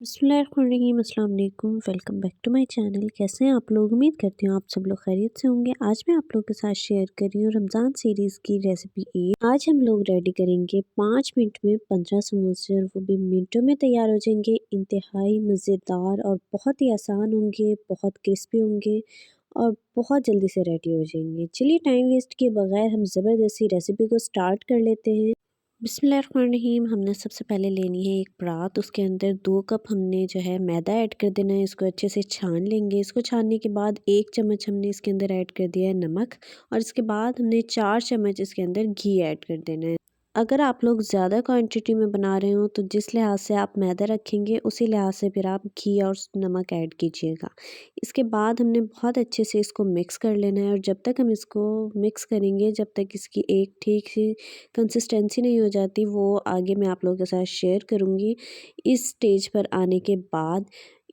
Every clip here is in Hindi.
बिस्मिल्लाहिर्रहमानिर्रहीम अस्सलाम वालेकुम welcome back to my channel. कैसे हैं आप लोग? उम्मीद करती हूँ आप सब लोग खैरियत से होंगे। आज मैं आप लोगों के साथ शेयर कर रही हूँ रमज़ान सीरीज़ की रेसिपी एक। आज हम लोग रेडी करेंगे 5 मिनट में 15 समोसे और वो भी मिनटों में तैयार हो जाएंगे। इंतहाई मज़ेदार और बहुत ही आसान होंगे, बहुत क्रिस्पी होंगे और बहुत जल्दी से रेडी हो जाएंगे। चलिए टाइम वेस्ट किए बगैर हम ज़बरदस्ती रेसिपी को स्टार्ट कर लेते हैं। बिस्मिल्लाहिर्रहमानिर्रहीम। हमने सबसे पहले लेनी है एक परात, उसके अंदर 2 कप हमने जो है मैदा ऐड कर देना है। इसको अच्छे से छान लेंगे। इसको छानने के बाद 1 चम्मच हमने इसके अंदर ऐड कर दिया है नमक और इसके बाद हमने 4 चम्मच इसके अंदर घी ऐड कर देना है। अगर आप लोग ज़्यादा क्वांटिटी में बना रहे हो तो जिस लिहाज से आप मैदा रखेंगे उसी लिहाज से फिर आप घी और नमक ऐड कीजिएगा। इसके बाद हमने बहुत अच्छे से इसको मिक्स कर लेना है और जब तक हम इसको मिक्स करेंगे, जब तक इसकी एक ठीक सी कंसिस्टेंसी नहीं हो जाती, वो आगे मैं आप लोगों के साथ शेयर करूँगी। इस स्टेज पर आने के बाद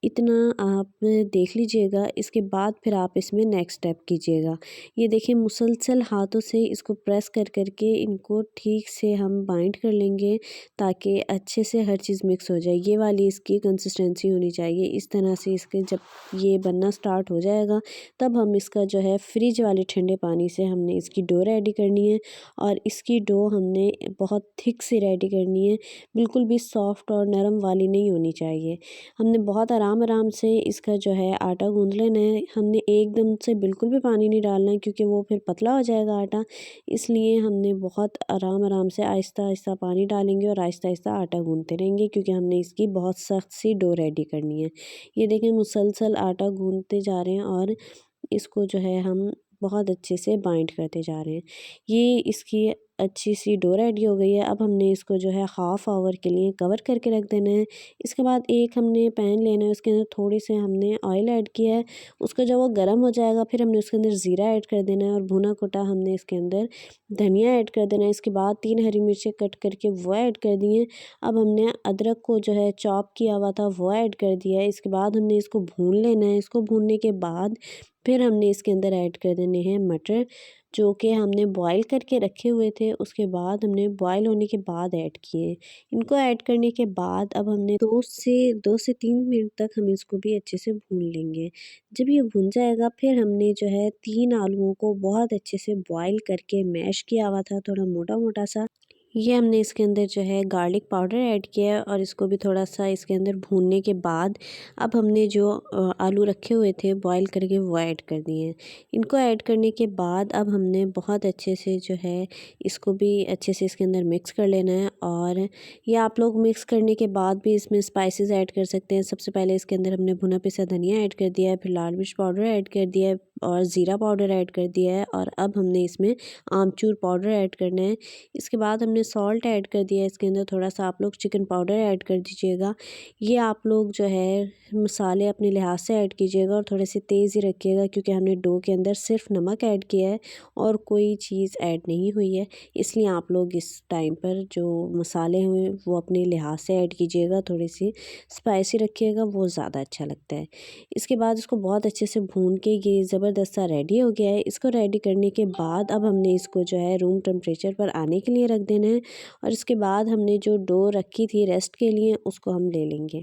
इतना आप देख लीजिएगा। इसके बाद फिर आप इसमें नेक्स्ट स्टेप कीजिएगा। ये देखिए मुसलसल हाथों से इसको प्रेस कर के इनको ठीक से हम बाइंड कर लेंगे ताकि अच्छे से हर चीज़ मिक्स हो जाए। ये वाली इसकी कंसिस्टेंसी होनी चाहिए। इस तरह से इसके जब ये बनना स्टार्ट हो जाएगा तब हम इसका जो है फ्रिज वाले ठंडे पानी से हमने इसकी डो रेडी करनी है और इसकी डो हमने बहुत थिक सी रेडी करनी है। बिल्कुल भी सॉफ्ट और नरम वाली नहीं होनी चाहिए। हमने बहुत आराम से इसका जो है आटा गूँध लेना है। हमने एकदम से बिल्कुल भी पानी नहीं डालना है क्योंकि वो फिर पतला हो जाएगा आटा। इसलिए हमने बहुत आराम से आहिस्ता-आहिस्ता पानी डालेंगे और आहिस्ता-आहिस्ता आटा गूँधते रहेंगे क्योंकि हमने इसकी बहुत सख्त सी डो रेडी करनी है। ये देखें मुसलसल आटा गूँधते जा रहे हैं और इसको जो है हम बहुत अच्छे से बाइंड करते जा रहे हैं। ये इसकी अच्छी सी डो रेडी हो गई है। अब हमने इसको जो है हाफ़ आवर के लिए कवर करके रख देना है। इसके बाद एक हमने पैन लेना है, उसके अंदर थोड़ी से हमने ऑयल ऐड किया है। उसका जब वो गर्म हो जाएगा फिर हमने उसके अंदर ज़ीरा ऐड कर देना है और भुना कुटा हमने इसके अंदर धनिया ऐड कर देना है। इसके बाद 3 हरी मिर्चें कट करके वो ऐड कर दी हैं। अब हमने अदरक को जो है चॉप किया हुआ था वो ऐड कर दिया है। इसके बाद हमने इसको भून लेना है। इसको भूनने के बाद फिर हमने इसके अंदर ऐड कर देने हैं मटर, जो कि हमने बॉईल करके रखे हुए थे। उसके बाद हमने बॉईल होने के बाद ऐड किए। इनको ऐड करने के बाद अब हमने 2 से 3 मिनट तक हम इसको भी अच्छे से भून लेंगे। जब ये भुन जाएगा फिर हमने जो है 3 आलूओं को बहुत अच्छे से बॉईल करके मैश किया हुआ था, थोड़ा मोटा-मोटा सा। ये हमने इसके अंदर जो है गार्लिक पाउडर ऐड किया है और इसको भी थोड़ा-सा इसके अंदर भूनने के बाद अब हमने जो आलू रखे हुए थे बॉईल करके वो ऐड कर दिए हैं। इनको ऐड करने के बाद अब हमने बहुत अच्छे से जो है इसको भी अच्छे से इसके अंदर मिक्स कर लेना है और ये आप लोग मिक्स करने के बाद भी इसमें स्पाइसेस ऐड कर सकते हैं। सबसे पहले इसके अंदर हमने भुना पिसा धनिया ऐड कर दिया है, फिर लाल मिर्च पाउडर ऐड कर दिया है और ज़ीरा पाउडर ऐड कर दिया है और अब हमने इसमें आमचूर पाउडर ऐड करना है। इसके बाद हमने सॉल्ट ऐड कर दिया है। इसके अंदर थोड़ा-सा आप लोग चिकन पाउडर ऐड कर दीजिएगा। ये आप लोग जो है मसाले अपने लिहाज से ऐड कीजिएगा और थोड़े से तेज़ ही रखिएगा क्योंकि हमने डो के अंदर सिर्फ नमक ऐड किया है और कोई चीज़ ऐड नहीं हुई है। इसलिए आप लोग इस टाइम पर जो मसाले हैं वो अपने लिहाज से ऐड कीजिएगा। थोड़ी-सी स्पाइसी रखिएगा, वो ज़्यादा अच्छा लगता है। इसके बाद इसको बहुत अच्छे से भून के ये ज़बरदस्त सा रेडी हो गया है। इसको रेडी करने के बाद अब हमने इसको जो है रूम टेम्परेचर पर आने के लिए रख देना है और इसके बाद हमने जो डो रखी थी रेस्ट के लिए उसको हम ले लेंगे।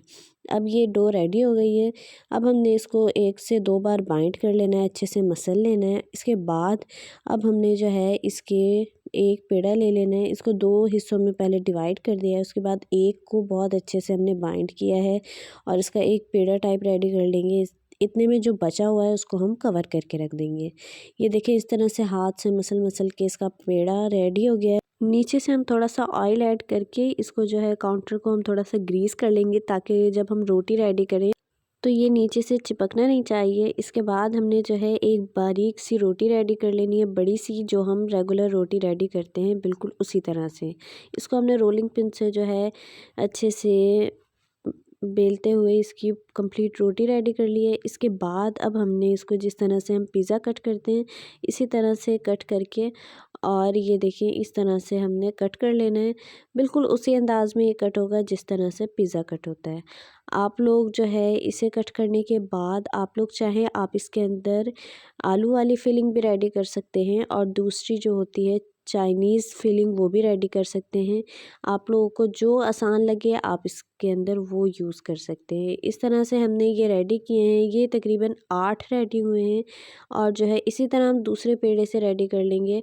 अब ये डो रेडी हो गई है। अब हमने इसको 1 से 2 बार बाइंड कर लेना है, अच्छे से मसल लेना है। इसके बाद अब हमने जो है इसके एक पेड़ा ले लेना है। इसको 2 हिस्सों में पहले डिवाइड कर दिया है। उसके बाद एक को बहुत अच्छे से हमने बाइंड किया है और इसका एक पेड़ा टाइप रेडी कर लेंगे। इतने में जो बचा हुआ है उसको हम कवर करके रख देंगे। ये देखिए इस तरह से हाथ से मसल के इसका पेड़ा रेडी हो गया है। नीचे से हम थोड़ा-सा ऑयल ऐड करके इसको जो है काउंटर को हम थोड़ा-सा ग्रीस कर लेंगे ताकि जब हम रोटी रेडी करें तो ये नीचे से चिपकना नहीं चाहिए। इसके बाद हमने जो है एक बारीक सी रोटी रेडी कर लेनी है, बड़ी सी, जो हम रेगुलर रोटी रेडी करते हैं बिल्कुल उसी तरह से। इसको हमने रोलिंग पिन से जो है अच्छे से बेलते हुए इसकी कंप्लीट रोटी रेडी कर ली है। इसके बाद अब हमने इसको जिस तरह से हम पिज़्ज़ा कट करते हैं इसी तरह से कट करके और ये देखिए इस तरह से हमने कट कर लेना है। बिल्कुल उसी अंदाज़ में ये कट होगा जिस तरह से पिज़्ज़ा कट होता है। आप लोग जो है इसे कट करने के बाद आप लोग चाहें आप इसके अंदर आलू वाली फिलिंग भी रेडी कर सकते हैं और दूसरी जो होती है चाइनीज़ फिलिंग वो भी रेडी कर सकते हैं। आप लोगों को जो आसान लगे आप इसके अंदर वो यूज़ कर सकते हैं। इस तरह से हमने ये रेडी किए हैं, ये तकरीबन 8 रेडी हुए हैं और जो है इसी तरह हम दूसरे पेड़े से रेडी कर लेंगे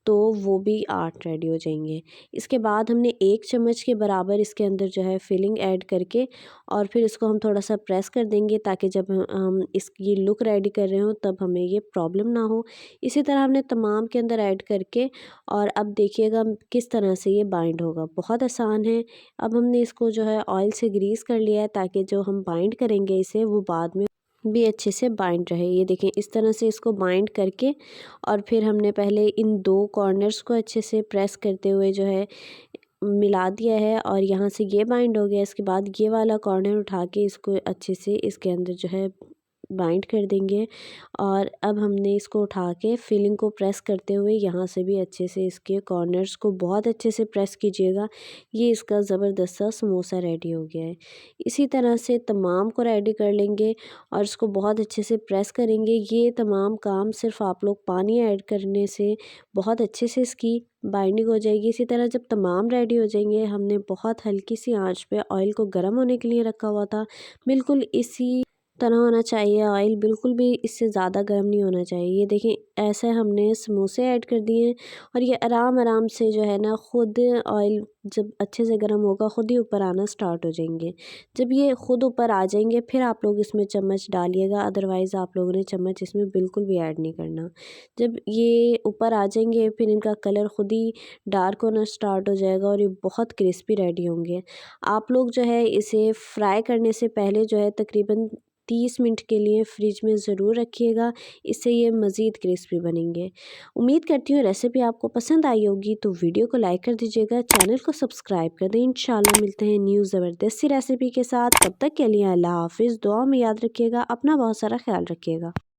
तो वो भी 8 रेडी हो जाएंगे। इसके बाद हमने 1 चम्मच के बराबर इसके अंदर जो है फिलिंग ऐड करके और फिर इसको हम थोड़ा सा प्रेस कर देंगे ताकि जब हम इसकी लुक रेडी कर रहे हो तब हमें ये प्रॉब्लम ना हो। इसी तरह हमने तमाम के अंदर ऐड करके और अब देखिएगा किस तरह से ये बाइंड होगा, बहुत आसान है। अब हमने इसको जो है ऑयल से ग्रीस कर लिया है ताकि जो हम बाइंड करेंगे इसे वो बाद में भी अच्छे से बाइंड रहे। ये देखें इस तरह से इसको बाइंड करके और फिर हमने पहले इन 2 कॉर्नर्स को अच्छे से प्रेस करते हुए जो है मिला दिया है और यहाँ से ये बाइंड हो गया। इसके बाद ये वाला कॉर्नर उठा के इसको अच्छे से इसके अंदर जो है बाइंड कर देंगे और अब हमने इसको उठा के फिलिंग को प्रेस करते हुए यहाँ से भी अच्छे से इसके कॉर्नर्स को बहुत अच्छे से प्रेस कीजिएगा। ये इसका ज़बरदस्त सा समोसा रेडी हो गया है। इसी तरह से तमाम को रेडी कर लेंगे और इसको बहुत अच्छे से प्रेस करेंगे। ये तमाम काम सिर्फ आप लोग पानी ऐड करने से बहुत अच्छे से इसकी बाइंडिंग हो जाएगी। इसी तरह जब तमाम रेडी हो जाएंगे, हमने बहुत हल्की सी आंच पे ऑयल को गर्म होने के लिए रखा हुआ था। बिल्कुल इसी तरह होना चाहिए ऑयल, बिल्कुल भी इससे ज़्यादा गर्म नहीं होना चाहिए। ये देखें ऐसे हमने समोसे ऐड कर दिए हैं और ये आराम आराम से जो है ना ख़ुद ऑयल जब अच्छे से गर्म होगा ख़ुद ही ऊपर आना स्टार्ट हो जाएंगे। जब ये ख़ुद ऊपर आ जाएंगे फिर आप लोग इसमें चम्मच डालिएगा, अदरवाइज़ आप लोगों ने चम्मच इसमें बिल्कुल भी ऐड नहीं करना। जब ये ऊपर आ जाएंगे फिर इनका कलर ख़ुद ही डार्क होना स्टार्ट हो जाएगा और ये बहुत क्रिस्पी रेडी होंगे। आप लोग जो है इसे फ्राई करने से पहले जो है तकरीबन 30 मिनट के लिए फ्रिज में ज़रूर रखिएगा, इससे ये मज़ीद क्रिस्पी बनेंगे। उम्मीद करती हूँ रेसिपी आपको पसंद आई होगी, तो वीडियो को लाइक कर दीजिएगा, चैनल को सब्सक्राइब कर दें। इंशाल्लाह मिलते हैं न्यू ज़बरदस्त सी रेसिपी के साथ। तब तक के लिए अल्लाह हाफ़िज़। दुआ में याद रखिएगा, अपना बहुत सारा ख्याल रखिएगा।